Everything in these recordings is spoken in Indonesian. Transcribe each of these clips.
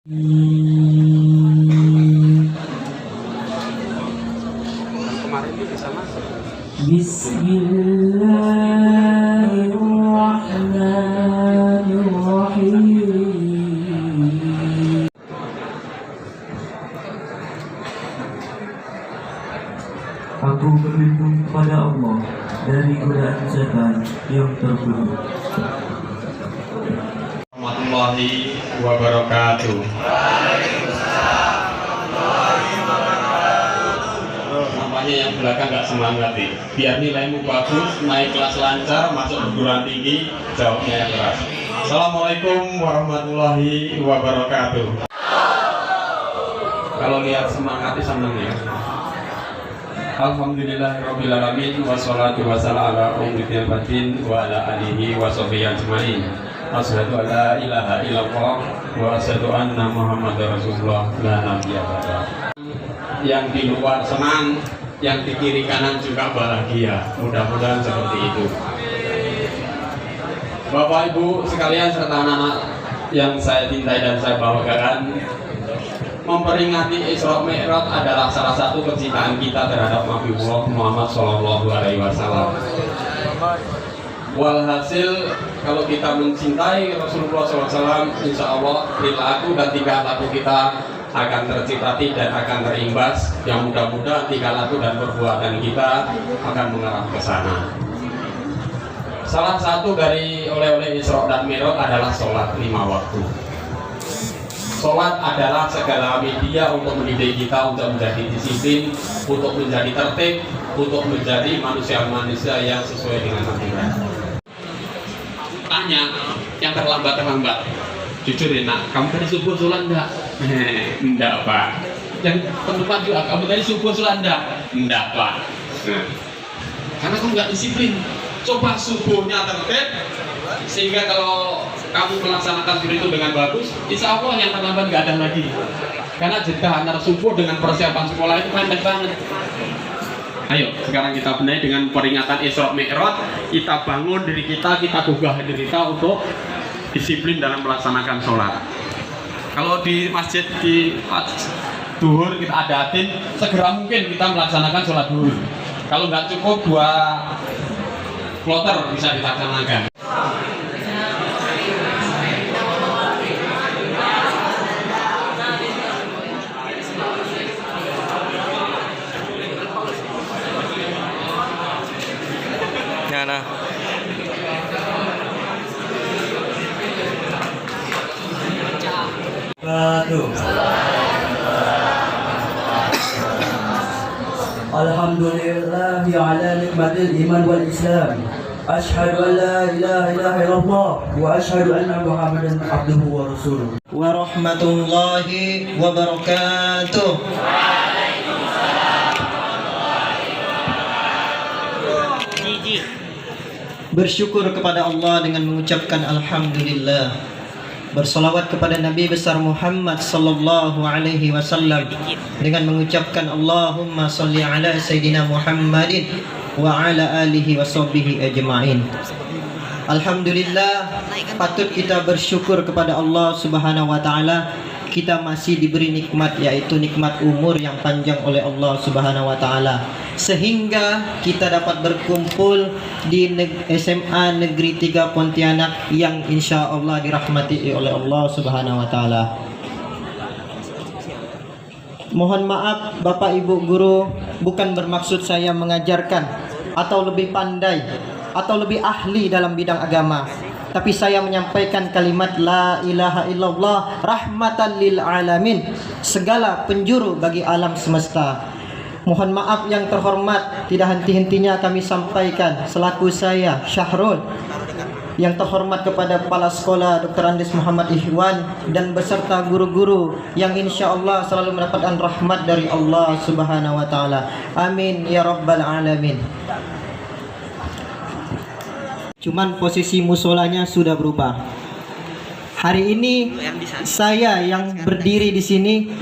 Kemarin dia bisa masuk. Bismillahirrahmanirrahim. Aku berlindung kepada Allah dari godaan setan yang terkutuk. Warahmatullahi wabarakatuh. Nampaknya yang belakang nggak semangat nih. Biar nilaimu bagus, naik kelas lancar, masuk perguruan tinggi, jawabnya yang keras. Assalamualaikum warahmatullahi wabarakatuh. Kalau lihat semangatnya seneng ya. Alhamdulillahirrabbilalamin. Wassalatu wassalamu ala ummitil batin wa ala alihi wa sahbihi ajmain. Asyhadu an la ilaha illallah wa asyhadu anna muhammadar rasulullah la nabiyya ba'da. Yang di luar senang, yang di kiri kanan juga bahagia. Mudah-mudahan seperti itu. Bapak Ibu sekalian serta anak-anak yang saya cintai dan saya banggakan, memperingati Isra Mi'raj adalah salah satu kecintaan kita terhadap Nabi Muhammad SAW. Walhasil, kalau kita mencintai Rasulullah SAW, insya Allah perilaku dan tingkah laku kita akan terciptati dan akan terimbas. Yang mudah-mudahan tingkah laku dan perbuatan kita akan mengarah ke sana. Salah satu dari oleh-oleh Isra dan Mi'raj adalah sholat 5 waktu. Sholat adalah segala media untuk mendidik kita untuk menjadi disiplin, untuk menjadi tertib, untuk menjadi manusia-manusia yang sesuai dengan aturan. Tanya, yang terlambat. Jujur ya nak, kamu tadi subuh sholat enggak? Enggak Pak. Yang penumpang juga, kamu tadi subuh sholat enggak? Enggak Pak. Karena kamu nggak disiplin. Coba subuhnya tertib, sehingga kalau kamu melaksanakan diri itu dengan bagus, insya Allah yang terlambat nggak ada lagi. Karena jeda antara subuh dengan persiapan sekolah itu pendek banget. Ayo, sekarang kita benahi dengan peringatan Isra Mi'raj. Kita bangun diri kita gugah diri kita untuk disiplin dalam melaksanakan sholat. Kalau di masjid di duhur kita adatin, segera mungkin kita melaksanakan sholat duhur. Kalau nggak cukup 2 kloter bisa dilaksanakan. Nah. Alhamdulillah ala nikmatil iman wal islam. Asyhadu an la ilaha illallah wa asyhadu anna Muhammadan abduhu wa rasuluh. Warahmatullahi wabarakatuh. Bersyukur kepada Allah dengan mengucapkan Alhamdulillah. Bersolawat kepada Nabi besar Muhammad sallallahu alaihi wasallam dengan mengucapkan Allahumma salli ala Sayyidina Muhammadin wa ala alihi wa sahbihi ajma'in. Alhamdulillah, patut kita bersyukur kepada Allah Subhanahu wa taala. Kita masih diberi nikmat, yaitu nikmat umur yang panjang oleh Allah Subhanahu wa taala, sehingga kita dapat berkumpul di SMA Negeri 3 Pontianak yang insya Allah dirahmati oleh Allah Subhanahu wa taala. Mohon maaf Bapak Ibu guru, bukan bermaksud saya mengajarkan atau lebih pandai atau lebih ahli dalam bidang agama, tapi saya menyampaikan kalimat la ilaha illallah rahmatan lil alamin, segala penjuru bagi alam semesta. Mohon maaf yang terhormat, tidak henti-hentinya kami sampaikan selaku saya Syahrul, yang terhormat kepada Kepala Sekolah Dr. Andes Muhammad Ikhwan dan beserta guru-guru yang insya Allah selalu mendapatkan rahmat dari Allah Subhanahu wa taala. Amin ya rabbal alamin. Cuman posisi musolanya sudah berubah. Hari ini saya yang berdiri di sini,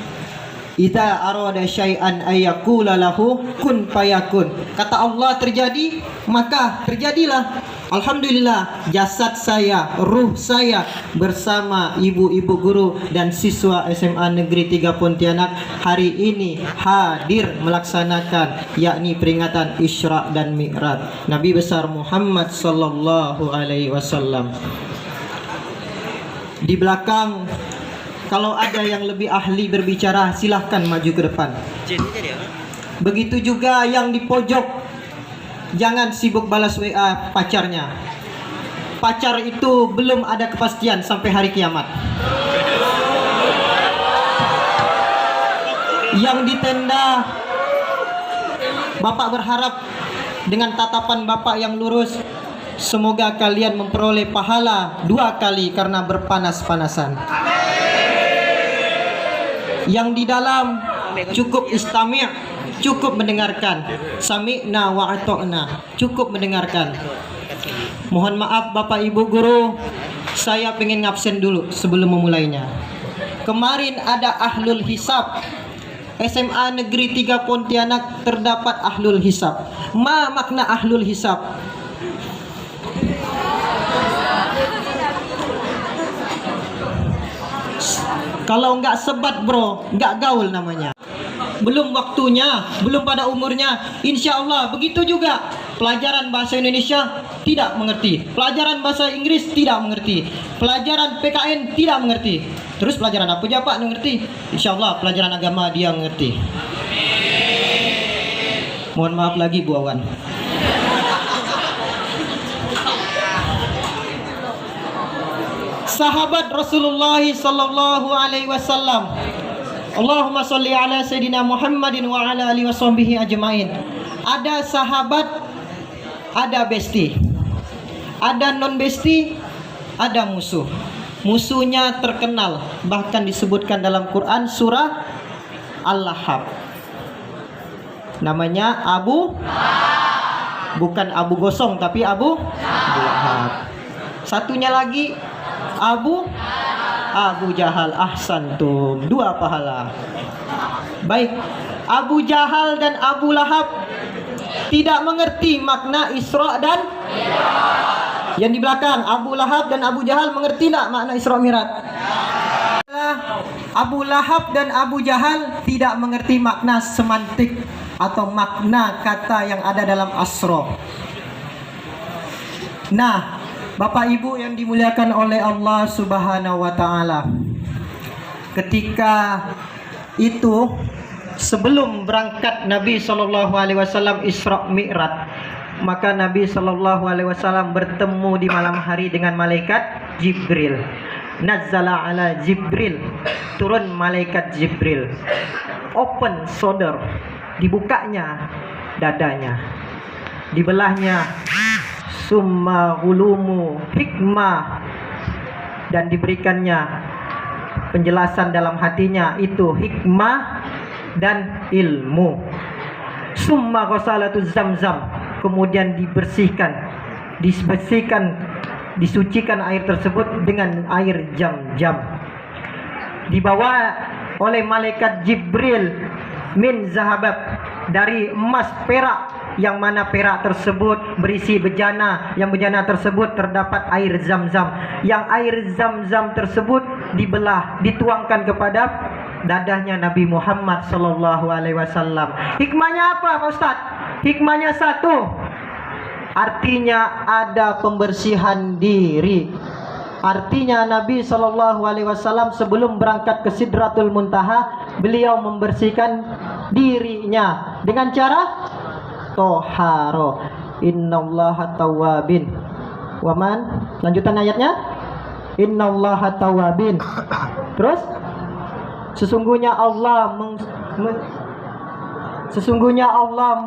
idza arada syai'an ayyakula lahu kun fayakun. Kata Allah terjadi, maka terjadilah. Alhamdulillah, jasad saya, ruh saya bersama ibu-ibu guru dan siswa SMA Negeri 3 Pontianak hari ini hadir melaksanakan yakni peringatan Isra dan Mi'raj Nabi besar Muhammad sallallahu alaihi wasallam. Di belakang kalau ada yang lebih ahli berbicara silahkan maju ke depan. Begitu juga yang di pojok, jangan sibuk balas WA pacarnya. Pacar itu belum ada kepastian sampai hari kiamat. Yang di tenda, Bapak berharap dengan tatapan Bapak yang lurus, semoga kalian memperoleh pahala 2 kali karena berpanas-panasan. Yang di dalam cukup istami', cukup mendengarkan. Sami'na wa ato'na, cukup mendengarkan. Mohon maaf Bapak Ibu guru, saya pengen ngabsen dulu sebelum memulainya. Kemarin ada ahlul hisab. SMA Negeri 3 Pontianak terdapat ahlul hisab. Ma makna ahlul hisab? Kalau nggak sebat bro, nggak gaul namanya. Belum waktunya, belum pada umurnya. Insya Allah begitu juga. Pelajaran bahasa Indonesia tidak mengerti, pelajaran bahasa Inggris tidak mengerti, pelajaran PKN tidak mengerti. Terus pelajaran apa aja Pak mengerti? Insya Allah pelajaran agama dia mengerti. Mohon maaf lagi Bu Awan. Sahabat Rasulullah sallallahu alaihi wasallam. Allahumma sholli ala sayyidina Muhammadin wa ala alihi washabbihi ajmain. Ada sahabat, ada besti. Ada non besti, ada musuh. Musuhnya terkenal, bahkan disebutkan dalam Quran surah Al-Lahab. Namanya Abu, bukan Abu Gosong tapi Abu Lahab. Satunya lagi Abu Jahal. Ahsantum, 2 pahala. Baik, Abu Jahal dan Abu Lahab tidak mengerti makna Isra dan yang di belakang. Abu Lahab dan Abu Jahal mengerti tidak makna Isra Mi'raj? Abu Lahab dan Abu Jahal tidak mengerti makna semantik atau makna kata yang ada dalam Asra. Nah, Bapak Ibu yang dimuliakan oleh Allah Subhanahu wa taala. Ketika itu sebelum berangkat Nabi sallallahu alaihi wasallam Isra Mi'raj, maka Nabi sallallahu alaihi wasallam bertemu di malam hari dengan malaikat Jibril. Nazzala ala Jibril, turun malaikat Jibril. Open shoulder, dibukanya dadanya, dibelahnya summa ulumu hikmah, dan diberikannya penjelasan dalam hatinya itu hikmah dan ilmu. Summa ghasalatu zamzam, kemudian disucikan air tersebut dengan air jam-jam. Dibawa oleh malaikat Jibril min zahabab, dari emas perak, yang mana perak tersebut berisi bejana, yang bejana tersebut terdapat air zam-zam, yang air zam-zam tersebut dibelah, dituangkan kepada dadahnya Nabi Muhammad sallallahu alaihi wasallam. Hikmahnya apa Pak Ustaz? Hikmahnya satu, artinya ada pembersihan diri. Artinya Nabi sallallahu alaihi wasallam sebelum berangkat ke Sidratul Muntaha, beliau membersihkan dirinya dengan cara toharo. Innallaha tawwabin waman, lanjutan ayatnya, innallaha tawwabin. Terus sesungguhnya Allah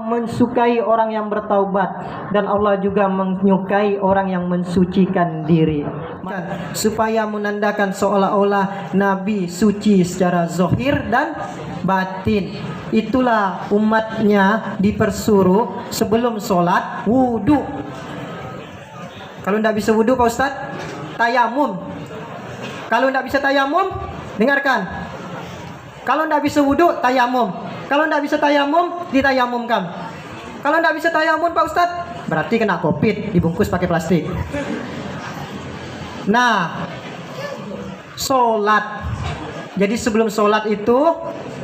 mensukai orang yang bertaubat, dan Allah juga menyukai orang yang mensucikan diri. Supaya menandakan seolah-olah Nabi suci secara zahir dan batin. Itulah umatnya dipersuruh sebelum sholat wudu. Kalau tidak bisa wudu Pak Ustaz, tayamum. Kalau tidak bisa tayamum, dengarkan. Kalau tidak bisa wudu, tayamum. Kalau tidak bisa tayamum, ditayamumkan. Kalau tidak bisa tayamum Pak Ustaz, berarti kena COVID, dibungkus pakai plastik. Nah, sholat. Jadi sebelum sholat itu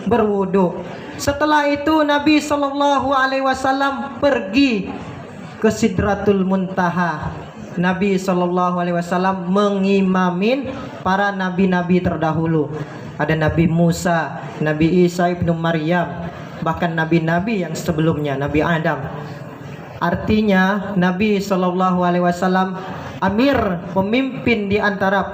berwudu. Setelah itu Nabi Shallallahu Alaihi Wasallam pergi ke Sidratul Muntaha. Nabi Shallallahu Alaihi Wasallam mengimamin para nabi-nabi terdahulu. Ada Nabi Musa, Nabi Isa ibnu Maryam, bahkan nabi-nabi yang sebelumnya, Nabi Adam. Artinya Nabi Shallallahu Alaihi Wasallam amir, pemimpin di antara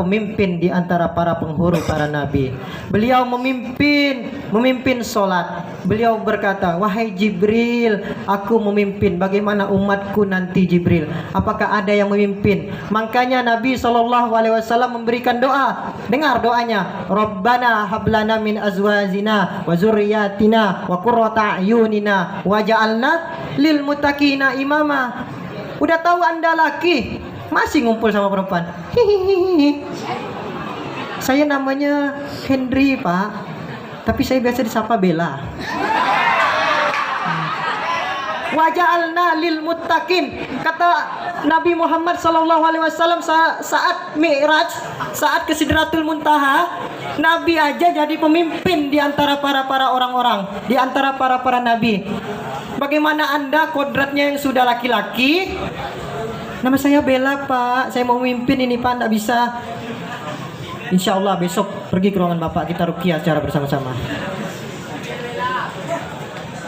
para penghulu para nabi. Beliau memimpin sholat. Beliau berkata, wahai Jibril, aku memimpin. Bagaimana umatku nanti Jibril? Apakah ada yang memimpin? Makanya Nabi Shallallahu Alaihi Wasallam memberikan doa. Dengar doanya. Rabbana hablana min azwajina wa zurriyatina wa qurrata a'yunina waj'alna lil muttaqina imama. Udah tahu Anda laki, masih ngumpul sama perempuan. Hihihi. Saya namanya Henry, Pak, tapi saya biasa disapa Bella. Waja'alna lil muttaqin, kata Nabi Muhammad sallallahu alaihi wasallam saat Mi'raj, saat ke Sidratul Muntaha, Nabi aja jadi pemimpin di antara para orang-orang, di antara para nabi. Bagaimana Anda kodratnya yang sudah laki-laki? Nama saya Bella, Pak, saya mau memimpin ini, Pak, enggak bisa. Insya Allah besok pergi ke ruangan Bapak, kita ruqyah secara bersama-sama.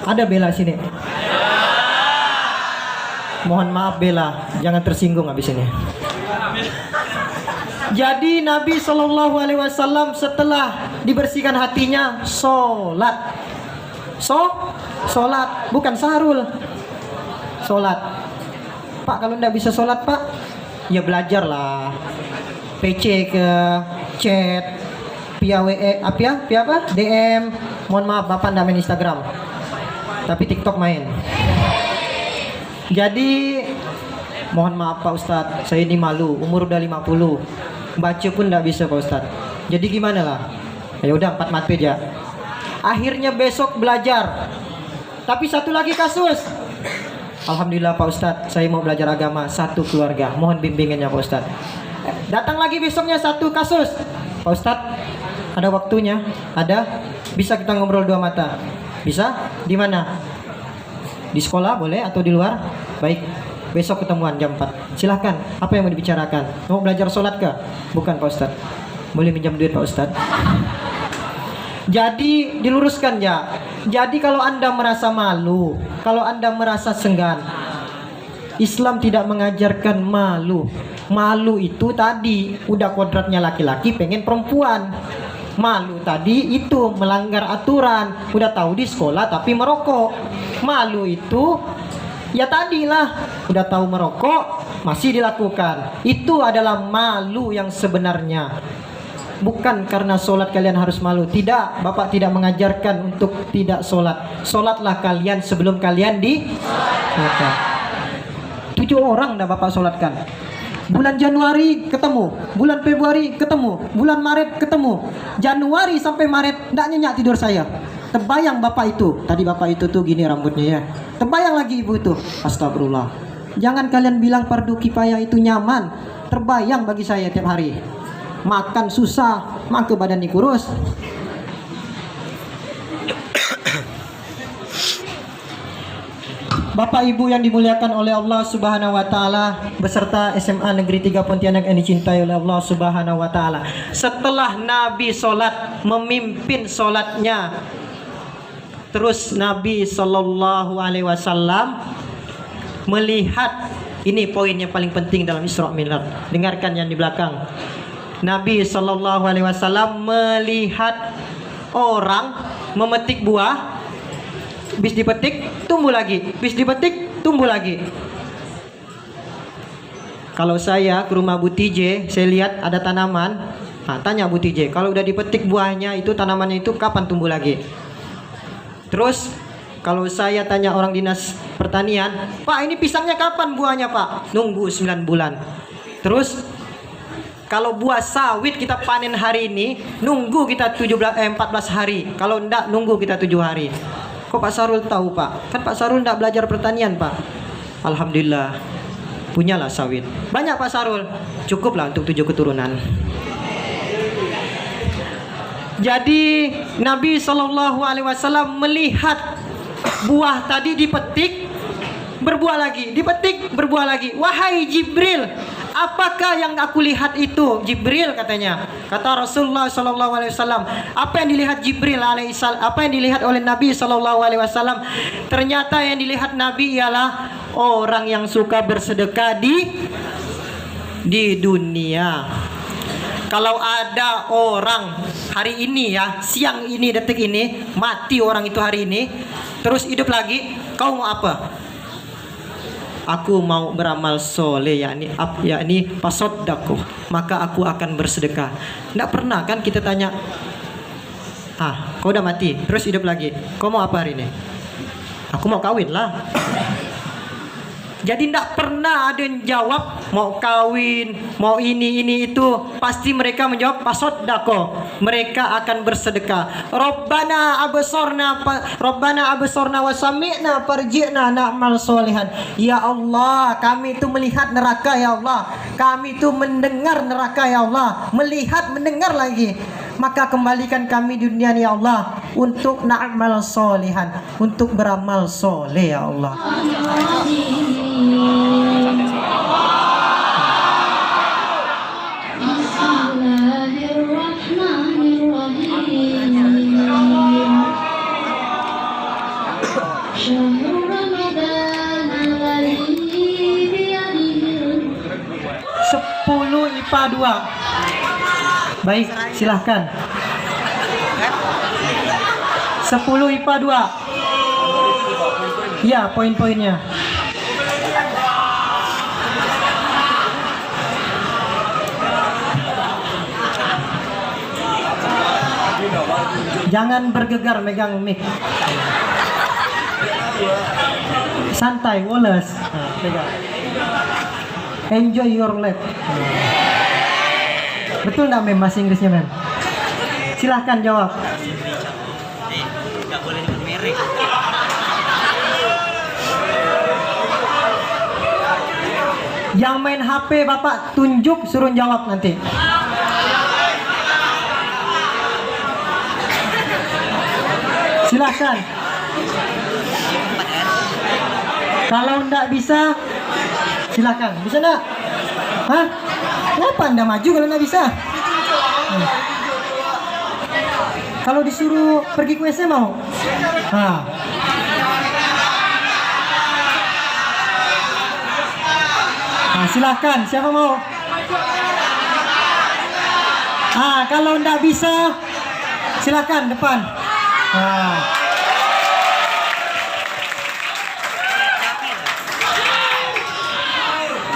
Ada Bella sini. Mohon maaf Bella, jangan tersinggung habis ini. Jadi Nabi Shallallahu Alaihi Wasallam setelah dibersihkan hatinya, sholat. Sholat, bukan sahrul. Sholat. Pak, kalau nggak bisa sholat, Pak, ya belajar lah. PC ke chat, via WE, apa? DM. Mohon maaf, Bapak nggak main Instagram, tapi TikTok main. Jadi mohon maaf Pak Ustadz, saya ini malu, umur udah 50, baca pun nggak bisa Pak Ustadz. Jadi gimana lah? Ya udah 4 mati aja. Akhirnya besok belajar. Tapi satu lagi kasus. Alhamdulillah Pak Ustadz, saya mau belajar agama, satu keluarga. Mohon bimbingannya Pak Ustadz. Datang lagi besoknya satu kasus. Pak Ustadz, ada waktunya? Ada? Bisa kita ngobrol 2 mata? Bisa? Di mana? Di sekolah boleh atau di luar? Baik, besok ketemuan jam 4. Silahkan, apa yang mau dibicarakan? Mau belajar sholat kah? Bukan Pak Ustadz. Boleh minjam duit Pak Ustadz? Jadi diluruskan ya. Jadi kalau Anda merasa malu, kalau Anda merasa senggan, Islam tidak mengajarkan malu. Malu itu tadi udah kodratnya laki-laki pengen perempuan. Malu tadi itu melanggar aturan, udah tahu di sekolah tapi merokok. Malu itu ya tadilah, udah tahu merokok masih dilakukan. Itu adalah malu yang sebenarnya. Bukan karena sholat kalian harus malu. Tidak, Bapak tidak mengajarkan untuk tidak sholat. Sholatlah kalian sebelum kalian di 7 orang dah Bapak sholatkan. Bulan Januari ketemu, bulan Februari ketemu, bulan Maret ketemu. Januari sampai Maret enggak nyenyak tidur saya. Terbayang Bapak itu, tadi Bapak itu tuh gini rambutnya ya. Terbayang lagi Ibu itu. Astagfirullah. Jangan kalian bilang fardu kifayah itu nyaman. Terbayang bagi saya tiap hari. Makan susah, maka badan kurus. Bapak Ibu yang dimuliakan oleh Allah Subhanahu wa taala beserta SMA Negeri 3 Pontianak yang dicintai oleh Allah Subhanahu wa taala. Setelah Nabi salat, memimpin salatnya, terus Nabi sallallahu alaihi wasallam melihat, ini poin yang paling penting dalam Isra Mi'raj. Dengarkan yang di belakang. Nabi sallallahu alaihi wasallam melihat orang memetik buah, bis dipetik tumbuh lagi, bis dipetik tumbuh lagi. Kalau saya ke rumah Bu TJ, saya lihat ada tanaman. Nah, tanya Bu TJ, kalau udah dipetik buahnya itu, tanamannya itu kapan tumbuh lagi? Terus kalau saya tanya orang dinas pertanian, Pak ini pisangnya kapan buahnya Pak? Nunggu 9 bulan. Terus kalau buah sawit kita panen hari ini, nunggu kita 14 hari. Kalau enggak, nunggu kita 7 hari. Kok Pak Sarul tahu Pak? Kan Pak Sarul enggak belajar pertanian Pak. Alhamdulillah punyalah sawit. Banyak Pak Sarul, cukuplah untuk 7 keturunan. Jadi Nabi SAW melihat buah tadi dipetik, berbuah lagi, dipetik, berbuah lagi. Wahai Jibril, apakah yang aku lihat itu? Jibril katanya. Kata Rasulullah SAW, apa yang dilihat Jibril alaihissalam, apa yang dilihat oleh Nabi SAW? Ternyata yang dilihat Nabi ialah orang yang suka bersedekah di dunia. Kalau ada orang hari ini ya, siang ini, detik ini, mati orang itu hari ini, terus hidup lagi, kau mau apa? Aku mau beramal soleh, yakni pasoddaku, maka aku akan bersedekah. Tidak pernah kan kita tanya, kau udah mati, terus hidup lagi, kau mau apa hari ini? Aku mau kawin lah. Jadi tidak pernah ada yang jawab mau kawin, mau ini itu. Pasti mereka menjawab pasodako. Mereka akan bersedekah. Rabbana absorna wa sami'na farji'na na'mal solihan. Ya Allah, kami itu melihat neraka ya Allah. Kami itu mendengar neraka ya Allah. Melihat, mendengar lagi. Maka kembalikan kami di dunia ya Allah untuk na'mal solihan, untuk beramal soleh ya Allah. Sepuluh IPA 2. Baik, silahkan. 10 IPA 2. Ya, poin-poinnya. Jangan bergegar megang mic. Santai, Wallace. Pegang. Enjoy your life. Betul nggak mem bahasa Inggrisnya mem? Silahkan jawab. Nggak boleh merek. Yang main HP bapak tunjuk suruh jawab nanti. Silahkan. Kalau nggak bisa, silakan. Bisa nggak? Hah? Kenapa anda maju kalau nggak bisa? Kalau disuruh pergi ke WC mau? Silakan. Siapa mau? Kalau nggak bisa, silakan depan.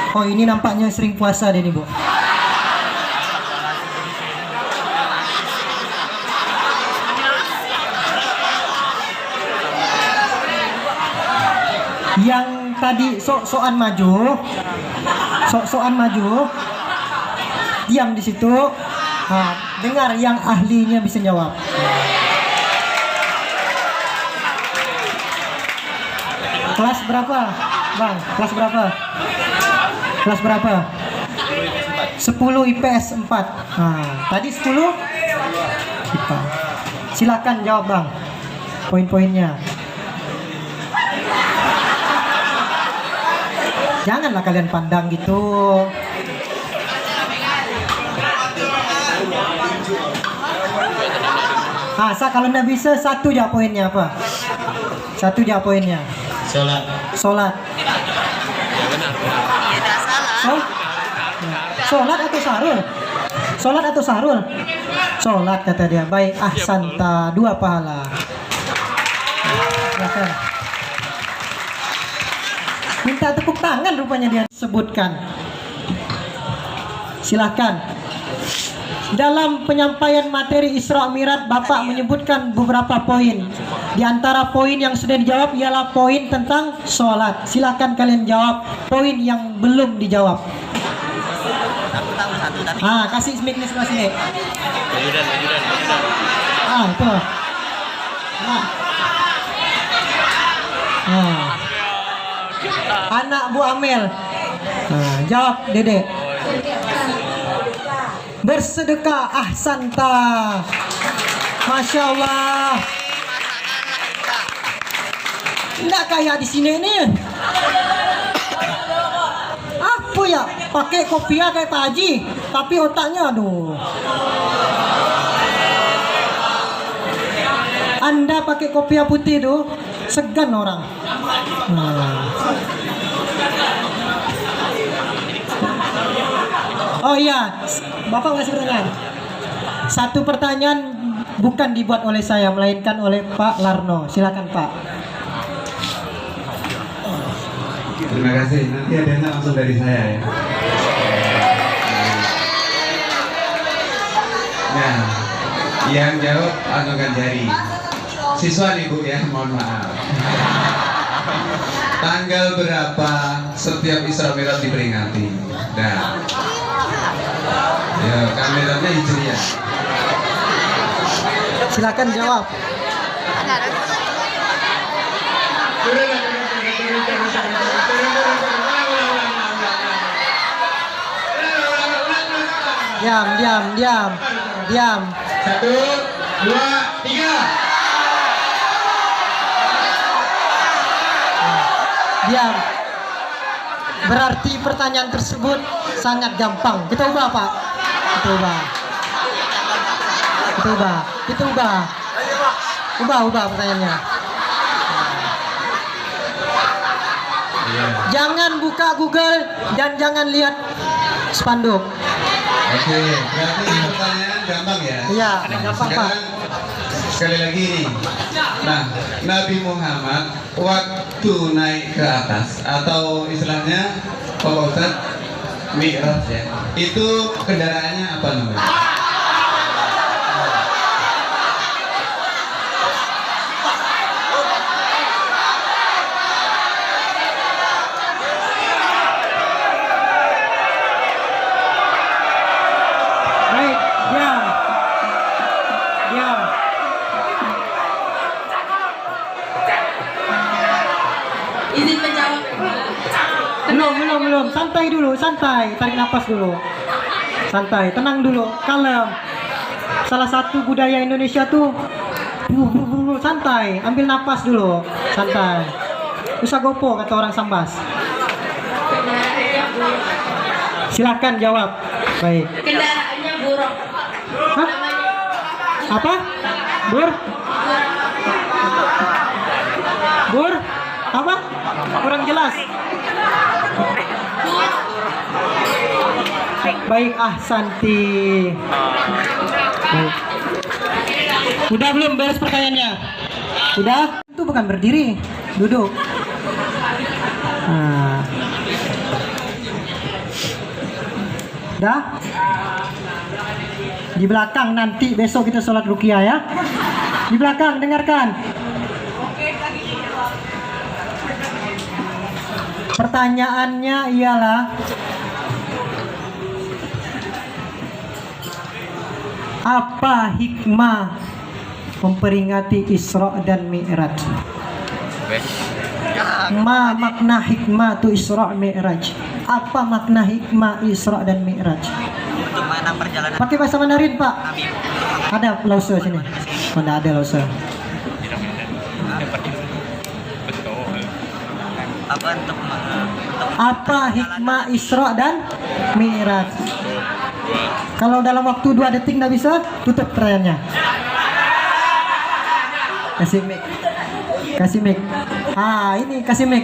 Oh, ini nampaknya sering puasa deh nih, Bu. Yang tadi sok-sokan maju, diam di situ. Dengar yang ahlinya bisa jawab. Kelas berapa, Bang? Kelas berapa? Kelas berapa? 10 IPS 4. Tadi 10 IPA. Silakan jawab, Bang. Poin-poinnya. Janganlah kalian pandang gitu. Kalau nggak bisa, satu aja poinnya apa? Satu aja poinnya. Sholat. Sholat atau sarul? Sholat kata dia. Baik, ahsanta, 2 pahala. Silakan. Minta tepuk tangan rupanya dia sebutkan. Silakan. Dalam penyampaian materi Isra Mi'raj, Bapak menyebutkan beberapa poin. Di antara poin yang sudah dijawab ialah poin tentang sholat. Silakan kalian jawab poin yang belum dijawab. Kasih mic sebelah sini. Majudan. Itu. Anak Bu Amel. Jawab Dede. Bersedekah. Ahsanta. Masya Allah. Nggak kayak di sini nih. Apa ya? Pakai kopiah kayak Pak Haji, tapi otaknya aduh. Anda pakai kopiah putih tuh segan orang. Oh iya, Bapak ngasih pertanyaan. Satu pertanyaan bukan dibuat oleh saya, melainkan oleh Pak Larno. Silakan Pak. Terima kasih. Nanti adanya langsung dari saya ya. Nah, yang jawab angkat jari. Siswa nih Bu ya, mohon maaf. Tanggal berapa setiap Isra Mi'raj diperingati? Nah, ya kameranya hijriah. Silakan jawab. Diam. 1, 2, 3. Diam. Berarti pertanyaan tersebut sangat gampang. Kita ubah Pak. Kita ubah pertanyaannya. Jangan buka Google dan jangan lihat spanduk. Oke, berarti pertanyaan gampang ya? Iya, gampang Pak. Sekali lagi nih. Nah, Nabi Muhammad waktu naik ke atas atau istilahnya Pak Ustadz Mi'raj ya. Itu kendaraannya apa namanya? Baik, diam. Izin menjawab. Belum. Santai. Tarik nafas dulu. Santai, tenang dulu, kalem. Salah satu budaya Indonesia tuh santai, ambil nafas dulu, santai. Usah gopo kata orang Sambas. Silakan jawab. Baik. Kendaraannya buruk. Hah? Apa? Bur? Apa? Kurang jelas. Baik, Santi. Baik. Udah belum beres pertanyaannya? Udah? Itu bukan berdiri, duduk. Nah. Udah? Di belakang nanti besok kita sholat ruqyah ya. Di belakang dengarkan. Pertanyaannya ialah apa hikmah memperingati Isra dan Mi'raj? Ma makna hikmah tu Isra Mi'raj? Apa makna hikmah Isra dan Mi'raj? Untuk mana perjalanan Pakai bahasa Mandarin Pak. Nabi Ada lause sini. Mana ada lause? apa untuk Apa hikmah Isra dan Mi'raj? Kalau dalam waktu 2 detik nggak bisa, tutup pertanyaannya. Kasih mic. Ini kasih mic.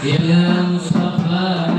Ya Mustafa